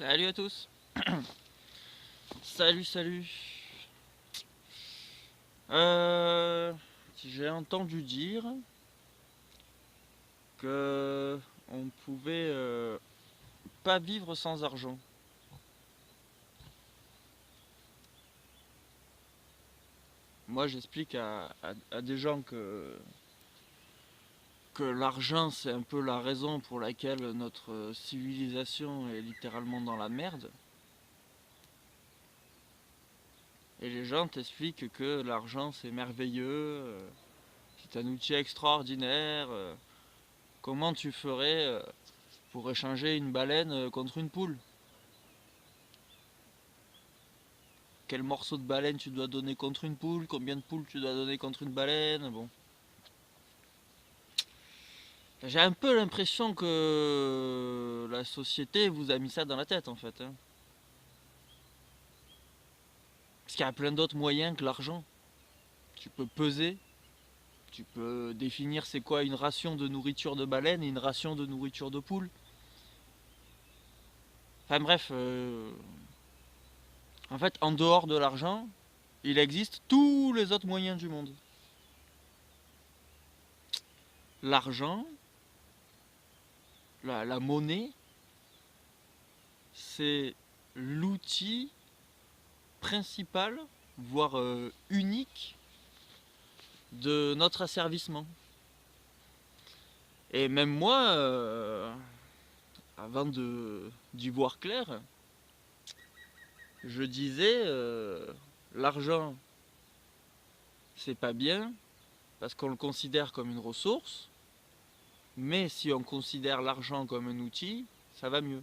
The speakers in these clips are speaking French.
Salut à tous. Salut, salut. J'ai entendu dire que on pouvait pas vivre sans argent. Moi, j'explique à des gens que l'argent, c'est un peu la raison pour laquelle notre civilisation est littéralement dans la merde. Et les gens t'expliquent que l'argent, c'est merveilleux, c'est un outil extraordinaire. Comment tu ferais pour échanger une baleine contre une poule? Quel morceau de baleine tu dois donner contre une poule? Combien de poules tu dois donner contre une baleine? Bon. J'ai un peu l'impression que la société vous a mis ça dans la tête en fait, hein. Parce qu'il y a plein d'autres moyens que l'argent. Tu peux peser, tu peux définir c'est quoi une ration de nourriture de baleine et une ration de nourriture de poule. Enfin bref, en fait en dehors de l'argent, il existe tous les autres moyens du monde. L'argent, la monnaie, c'est l'outil principal, voire unique, de notre asservissement. Et même moi, avant d'y voir clair, je disais l'argent, c'est pas bien parce qu'on le considère comme une ressource, mais si on considère l'argent comme un outil, ça va mieux.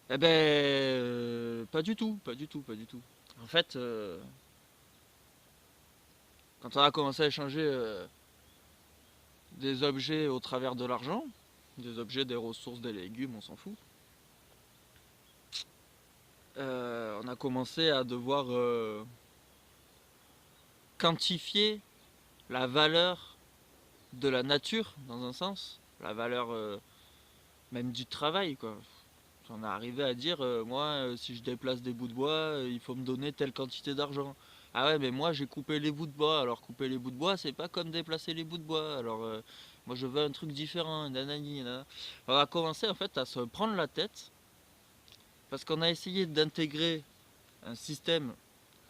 Eh ben, pas du tout, pas du tout, pas du tout. En fait, quand on a commencé à échanger des objets au travers de l'argent, des objets, des ressources, des légumes, on s'en fout, on a commencé à devoir quantifier la valeur de la nature, dans un sens, la valeur même du travail, quoi. On est arrivé à dire, moi, si je déplace des bouts de bois, il faut me donner telle quantité d'argent. Ah ouais, mais moi j'ai coupé les bouts de bois. Alors couper les bouts de bois, c'est pas comme déplacer les bouts de bois. Alors moi je veux un truc différent. Nanani, nanana. On a commencé en fait à se prendre la tête parce qu'on a essayé d'intégrer un système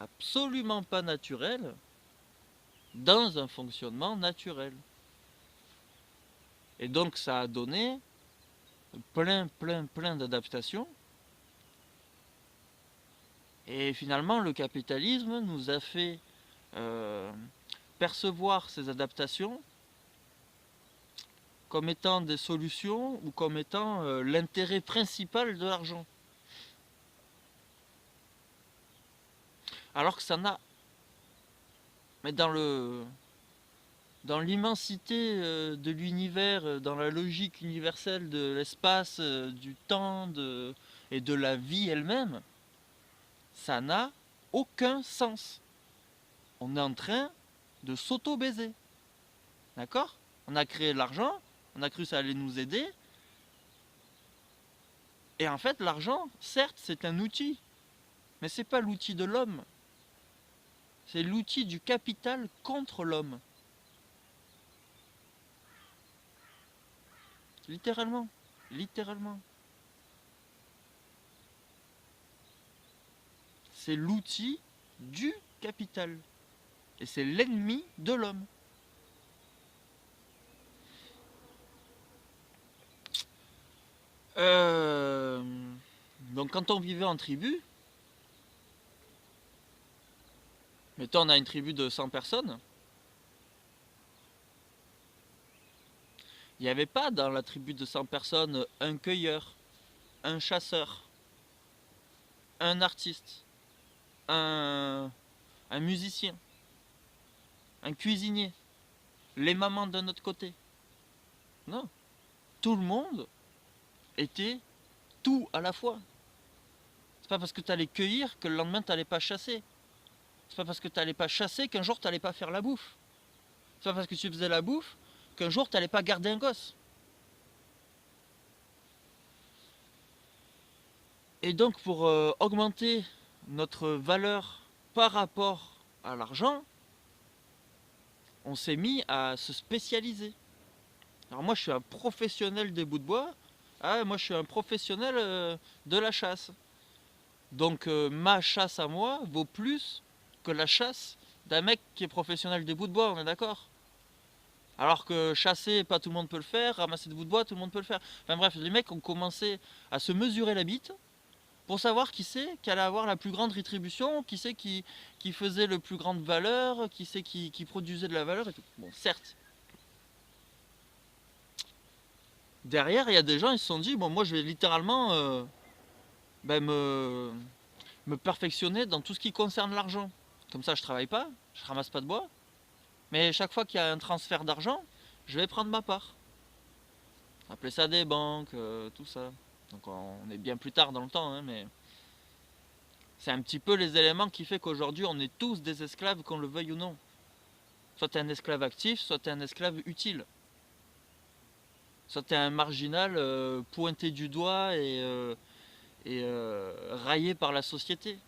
absolument pas naturel dans un fonctionnement naturel. Et donc ça a donné plein d'adaptations. Et finalement, le capitalisme nous a fait euh, percevoir ces adaptations comme étant des solutions ou comme étant l'intérêt principal de l'argent. Alors que ça n'a... Mais dans l'immensité de l'univers, dans la logique universelle de l'espace, du temps et de la vie elle-même, ça n'a aucun sens. On est en train de s'auto-baiser. D'accord? On a créé de l'argent, on a cru que ça allait nous aider. Et en fait, l'argent, certes, c'est un outil, mais c'est pas l'outil de l'homme. C'est l'outil du capital contre l'homme. Littéralement. Littéralement. C'est l'outil du capital. Et c'est l'ennemi de l'homme. Euh, Donc quand on vivait en tribu, mettons on a une tribu de 100 personnes, il n'y avait pas dans la tribu de 100 personnes un cueilleur, un chasseur, un artiste, un, un musicien, un cuisinier, les mamans d'un autre côté. Non, tout le monde était tout à la fois. C'est pas parce que tu allais cueillir que le lendemain tu n'allais pas chasser. C'est pas parce que tu n'allais pas chasser qu'un jour tu n'allais pas faire la bouffe. C'est pas parce que tu faisais la bouffe qu'un jour tu n'allais pas garder un gosse. Et donc pour augmenter notre valeur par rapport à l'argent, on s'est mis à se spécialiser. Alors moi je suis un professionnel des bouts de bois, ah, moi je suis un professionnel de la chasse. Donc ma chasse à moi vaut plus que la chasse d'un mec qui est professionnel des bouts de bois, on est d'accord? Alors que chasser, pas tout le monde peut le faire, ramasser des bouts de bois, tout le monde peut le faire. Enfin bref, les mecs ont commencé à se mesurer la bite pour savoir qui c'est qui allait avoir la plus grande rétribution, qui c'est qui faisait le plus grande valeur, qui c'est qui produisait de la valeur et tout. Bon, certes, derrière, il y a des gens, ils se sont dit, bon, moi je vais littéralement ben, me perfectionner dans tout ce qui concerne l'argent. Comme ça, je travaille pas, je ramasse pas de bois, mais chaque fois qu'il y a un transfert d'argent, je vais prendre ma part. Appeler ça des banques, tout ça. Donc on est bien plus tard dans le temps, hein, mais c'est un petit peu les éléments qui fait qu'aujourd'hui on est tous des esclaves, qu'on le veuille ou non. Soit tu es un esclave actif, soit tu es un esclave utile. Soit tu es un marginal pointé du doigt et raillé par la société.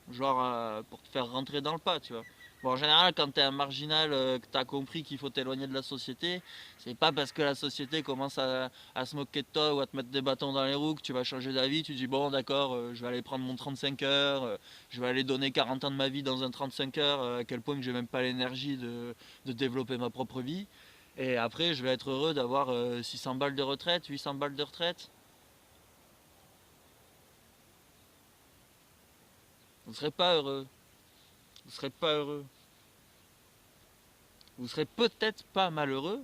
Genre pour te faire rentrer dans le pas, tu vois. Bon, en général, quand t'es un marginal, que t'as compris qu'il faut t'éloigner de la société, c'est pas parce que la société commence à se moquer de toi ou à te mettre des bâtons dans les roues que tu vas changer d'avis. Tu dis, bon, d'accord, je vais aller prendre mon 35 heures, je vais aller donner 40 ans de ma vie dans un 35 heures, à quel point que j'ai même pas l'énergie de développer ma propre vie. Et après, je vais être heureux d'avoir 600 balles de retraite, 800 balles de retraite. Vous serez pas heureux. Vous serez pas heureux. Vous serez peut-être pas malheureux,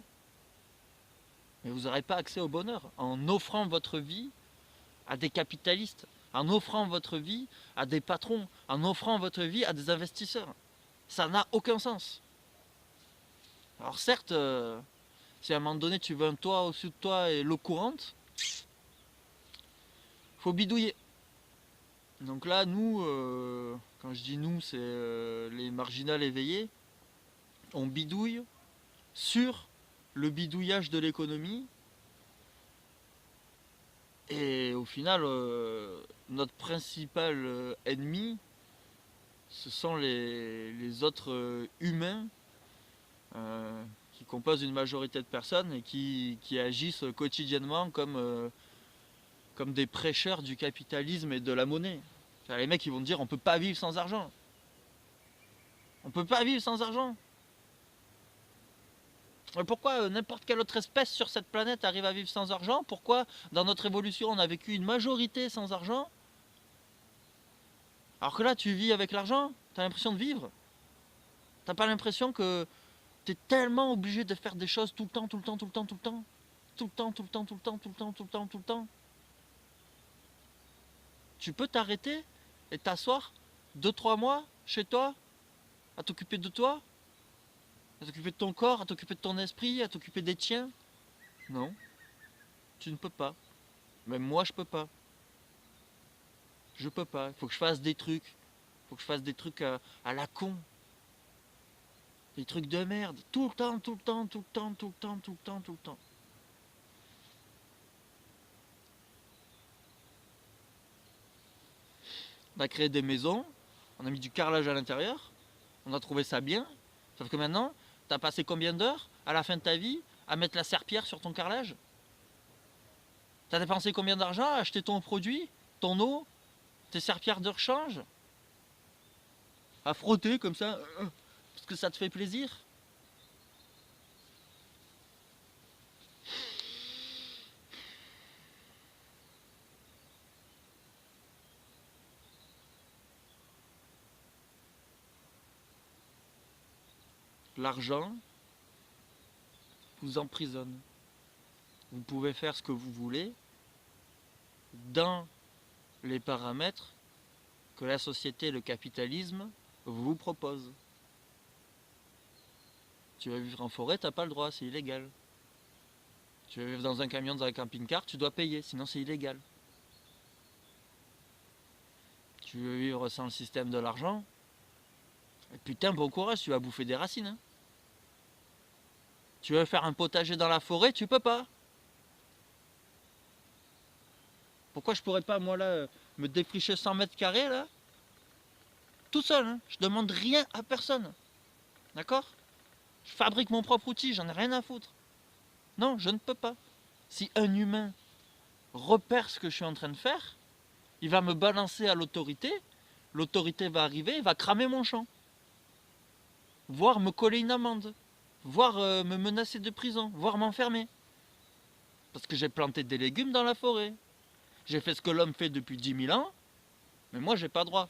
mais vous n'aurez pas accès au bonheur en offrant votre vie à des capitalistes, en offrant votre vie à des patrons, en offrant votre vie à des investisseurs. Ça n'a aucun sens. Alors certes, si à un moment donné tu veux un toit au-dessus de toi et l'eau courante, faut bidouiller. Donc là, nous, quand je dis nous, c'est les marginales éveillés, on bidouille sur le bidouillage de l'économie. Et au final, notre principal ennemi, ce sont les autres humains qui composent une majorité de personnes et qui agissent quotidiennement comme des prêcheurs du capitalisme et de la monnaie. Enfin, les mecs, ils vont te dire, on peut pas vivre sans argent. On peut pas vivre sans argent. Pourquoi n'importe quelle autre espèce sur cette planète arrive à vivre sans argent? Pourquoi dans notre évolution on a vécu une majorité sans argent? Alors que là tu vis avec l'argent, t'as l'impression de vivre. T'as pas l'impression que t'es tellement obligé de faire des choses tout le temps, tout le temps, tout le temps, tout le temps. Tout le temps, tout le temps, tout le temps, tout le temps, tout le temps, tout le temps. Tu peux t'arrêter et t'asseoir 2 3 mois chez toi, à t'occuper de toi, à t'occuper de ton corps, à t'occuper de ton esprit, à t'occuper des tiens. Non, tu ne peux pas. Même moi je peux pas. Je peux pas. Il faut que je fasse des trucs. Il faut que je fasse des trucs à la con. Des trucs de merde. Tout le temps, tout le temps, tout le temps, tout le temps, tout le temps, tout le temps. On a créé des maisons. On a mis du carrelage à l'intérieur. On a trouvé ça bien. Sauf que maintenant, t'as passé combien d'heures à la fin de ta vie à mettre la serpillère sur ton carrelage? T'as dépensé combien d'argent à acheter ton produit, ton eau, tes serpillères de rechange? À frotter comme ça, parce que ça te fait plaisir? L'argent vous emprisonne. Vous pouvez faire ce que vous voulez dans les paramètres que la société et le capitalisme vous proposent. Tu vas vivre en forêt, t'as pas le droit, c'est illégal. Tu vas vivre dans un camion, dans un camping-car, tu dois payer, sinon c'est illégal. Tu veux vivre sans le système de l'argent, et putain, bon courage, tu vas bouffer des racines. Hein. Tu veux faire un potager dans la forêt, tu peux pas. Pourquoi je pourrais pas, moi, là, me défricher 100 mètres carrés, là, tout seul, hein. Je demande rien à personne. D'accord? Je fabrique mon propre outil, j'en ai rien à foutre. Non, je ne peux pas. Si un humain repère ce que je suis en train de faire, il va me balancer à l'autorité, l'autorité va arriver, il va cramer mon champ, voire me coller une amende, voire me menacer de prison, voire m'enfermer. Parce que j'ai planté des légumes dans la forêt. J'ai fait ce que l'homme fait depuis 10 000 ans, mais moi j'ai pas droit.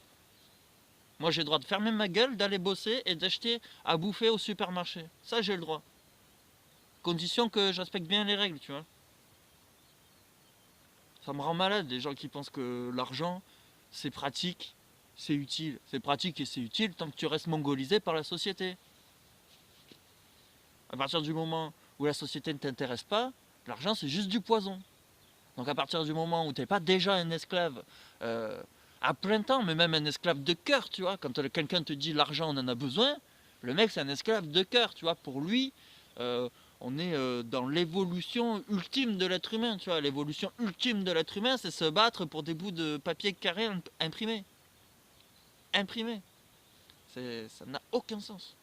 Moi j'ai le droit de fermer ma gueule, d'aller bosser et d'acheter à bouffer au supermarché. Ça j'ai le droit. Condition que j'inspecte bien les règles, tu vois. Ça me rend malade, les gens qui pensent que l'argent, c'est pratique, c'est utile. C'est pratique et c'est utile tant que tu restes mongolisé par la société. À partir du moment où la société ne t'intéresse pas, l'argent c'est juste du poison. Donc à partir du moment où tu n'es pas déjà un esclave à plein temps, mais même un esclave de cœur, tu vois, quand quelqu'un te dit l'argent on en a besoin, le mec c'est un esclave de cœur, tu vois, pour lui, on est dans l'évolution ultime de l'être humain, tu vois, l'évolution ultime de l'être humain c'est se battre pour des bouts de papier carré imprimés. Imprimés. Ça n'a aucun sens.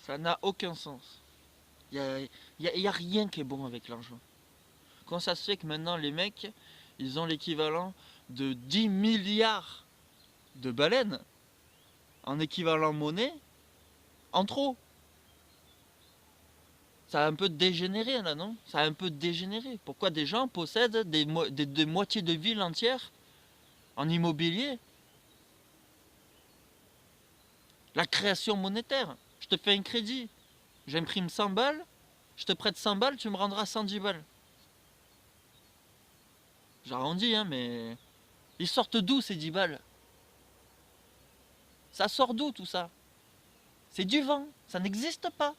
Ça n'a aucun sens. Il y a rien qui est bon avec l'argent. Comment ça se fait que maintenant les mecs, ils ont l'équivalent de 10 milliards de baleines en équivalent monnaie en trop? Ça a un peu dégénéré là, non? Ça a un peu dégénéré. Pourquoi des gens possèdent des moitiés de villes entières en immobilier? La création monétaire. Je te fais un crédit. J'imprime 100 balles. Je te prête 100 balles, tu me rendras 110 balles. J'arrondis, hein, mais... Ils sortent d'où ces 10 balles? Ça sort d'où tout ça? C'est du vent. Ça n'existe pas.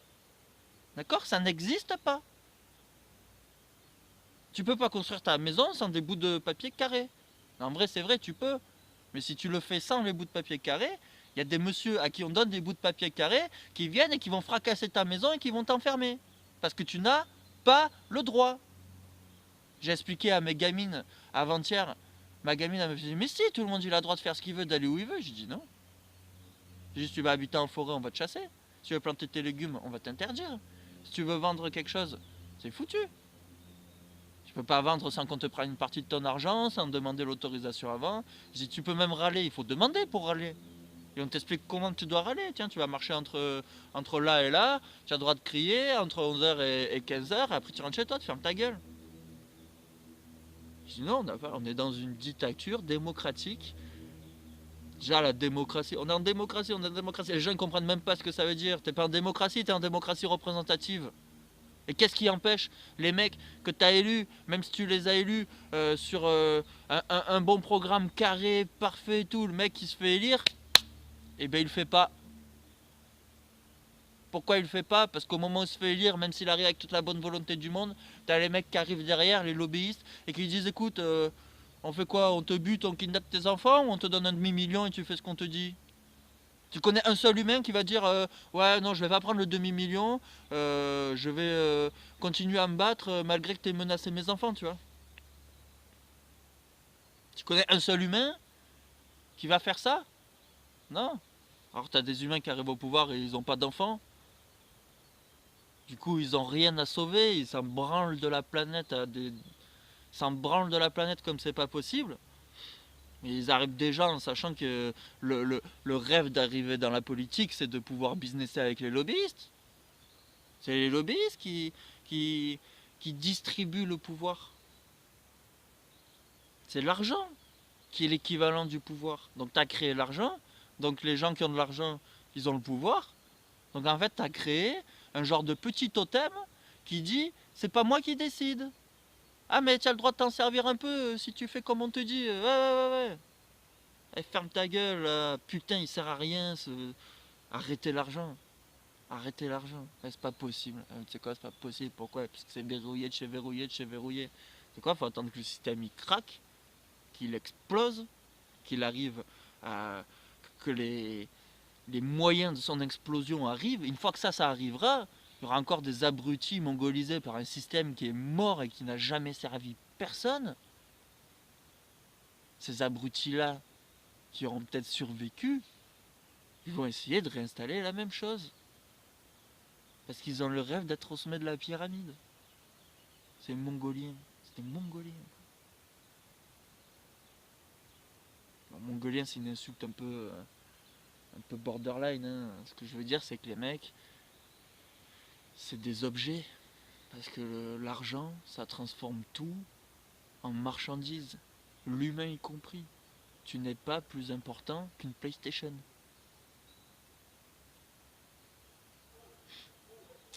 D'accord? Ça n'existe pas. Tu peux pas construire ta maison sans des bouts de papier carré. En vrai, c'est vrai, tu peux. Mais si tu le fais sans les bouts de papier carré, il y a des messieurs à qui on donne des bouts de papier carré qui viennent et qui vont fracasser ta maison et qui vont t'enfermer. Parce que tu n'as pas le droit. J'ai expliqué à mes gamines avant-hier. Ma gamine, elle me dit, mais si, tout le monde il a le droit de faire ce qu'il veut, d'aller où il veut. J'ai dit non. J'ai dit, si tu vas habiter en forêt, on va te chasser. Si tu veux planter tes légumes, on va t'interdire. Si tu veux vendre quelque chose, c'est foutu. Tu peux pas vendre sans qu'on te prenne une partie de ton argent, sans demander l'autorisation avant. J'ai dit, tu peux même râler, il faut demander pour râler. Et on t'explique comment tu dois râler. Tiens, tu vas marcher entre là et là, tu as le droit de crier entre 11h et 15h, et après tu rentres chez toi, tu fermes ta gueule. Je dis non, on est dans une dictature démocratique. Déjà la démocratie, on est en démocratie, on est en démocratie. Les gens ne comprennent même pas ce que ça veut dire. T'es pas en démocratie, t'es en démocratie représentative. Et qu'est-ce qui empêche les mecs que tu as élus, même si tu les as élus sur un bon programme carré, parfait et tout, le mec qui se fait élire, eh ben il le fait pas. Pourquoi il le fait pas? Parce qu'au moment où il se fait élire, même s'il arrive avec toute la bonne volonté du monde, t'as les mecs qui arrivent derrière, les lobbyistes, et qui disent écoute, on fait quoi? On te bute, on kidnappe tes enfants, ou on te donne un demi-million et tu fais ce qu'on te dit? Tu connais un seul humain qui va dire ouais non je vais pas prendre le demi-million, je vais continuer à me battre malgré que tu aies menacé mes enfants, tu vois? Tu connais un seul humain qui va faire ça? Non. Alors t'as des humains qui arrivent au pouvoir et ils ont pas d'enfants. Du coup ils ont rien à sauver, ils s'en branlent de la planète s'en branlent de la planète comme c'est pas possible. Et ils arrivent déjà en sachant que le rêve d'arriver dans la politique c'est de pouvoir businesser avec les lobbyistes. C'est les lobbyistes qui, qui distribuent le pouvoir. C'est l'argent qui est l'équivalent du pouvoir. Donc tu as créé l'argent, donc les gens qui ont de l'argent, ils ont le pouvoir. Donc en fait, tu as créé un genre de petit totem qui dit c'est pas moi qui décide. Ah mais tu as le droit de t'en servir un peu si tu fais comme on te dit. Ouais, ouais, ouais, ouais. Eh, ferme ta gueule, là. Putain, il sert à rien. Arrêtez l'argent. Arrêtez l'argent. Eh, c'est pas possible. Tu sais quoi, c'est pas possible. Pourquoi? Parce que c'est verrouillé de chez verrouillé de chez verrouillé. C'est quoi? Faut attendre que le système il craque, qu'il explose, qu'il arrive à. Que les moyens de son explosion arrivent. Une fois que ça arrivera, il y aura encore des abrutis mongolisés par un système qui est mort et qui n'a jamais servi personne. Ces abrutis-là, qui auront peut-être survécu, ils vont essayer de réinstaller la même chose. Parce qu'ils ont le rêve d'être au sommet de la pyramide. C'est mongolien. C'est des mongoliens. Alors, mongolien, c'est une insulte un peu borderline. Hein. Ce que je veux dire, c'est que les mecs, c'est des objets. Parce que l'argent, ça transforme tout en marchandise. L'humain y compris. Tu n'es pas plus important qu'une PlayStation.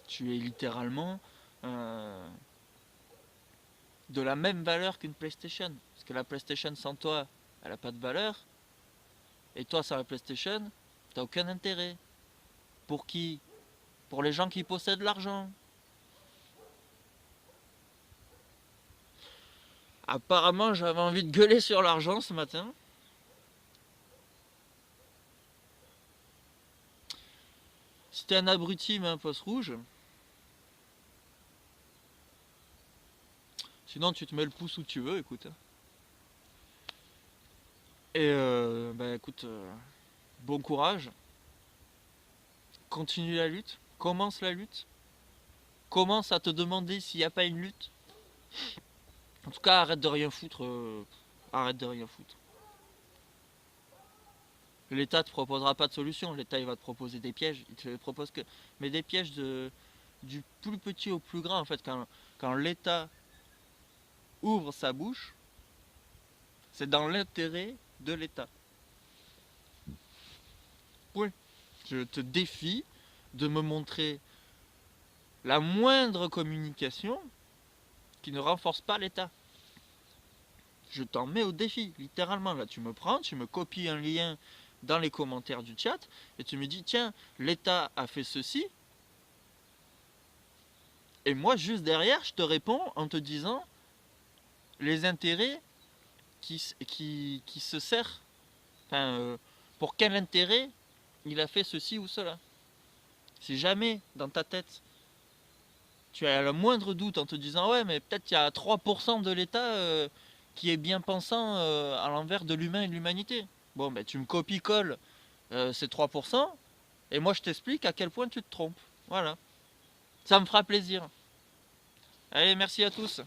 Tu es littéralement de la même valeur qu'une PlayStation. Parce que la PlayStation sans toi, elle n'a pas de valeur. Et toi sans la PlayStation, t'as aucun intérêt. Pour qui? Pour les gens qui possèdent l'argent. Apparemment, j'avais envie de gueuler sur l'argent ce matin. Si t'es un abruti, mets un poste rouge. Sinon, tu te mets le pouce où tu veux, écoute. Et bah écoute, bon courage. Continue la lutte. Commence la lutte. Commence à te demander s'il n'y a pas une lutte. En tout cas, arrête de rien foutre. Arrête de rien foutre. L'État te proposera pas de solution. L'État il va te proposer des pièges. Il te propose que, mais des pièges du plus petit au plus grand en fait. Quand l'État ouvre sa bouche, c'est dans l'intérêt de l'État. Oui. Je te défie de me montrer la moindre communication qui ne renforce pas l'État. Je t'en mets au défi, littéralement. Là, tu me prends, tu me copies un lien dans les commentaires du chat et tu me dis tiens, l'État a fait ceci. Et moi, juste derrière, je te réponds en te disant les intérêts qui se sert. Enfin, pour quel intérêt il a fait ceci ou cela. Si jamais, dans ta tête, tu as le moindre doute en te disant ouais, mais peut-être il y a 3% de l'État qui est bien pensant à l'envers de l'humain et de l'humanité. Bon, ben tu me copies-colles ces 3% et moi je t'explique à quel point tu te trompes. Voilà. Ça me fera plaisir. Allez, merci à tous.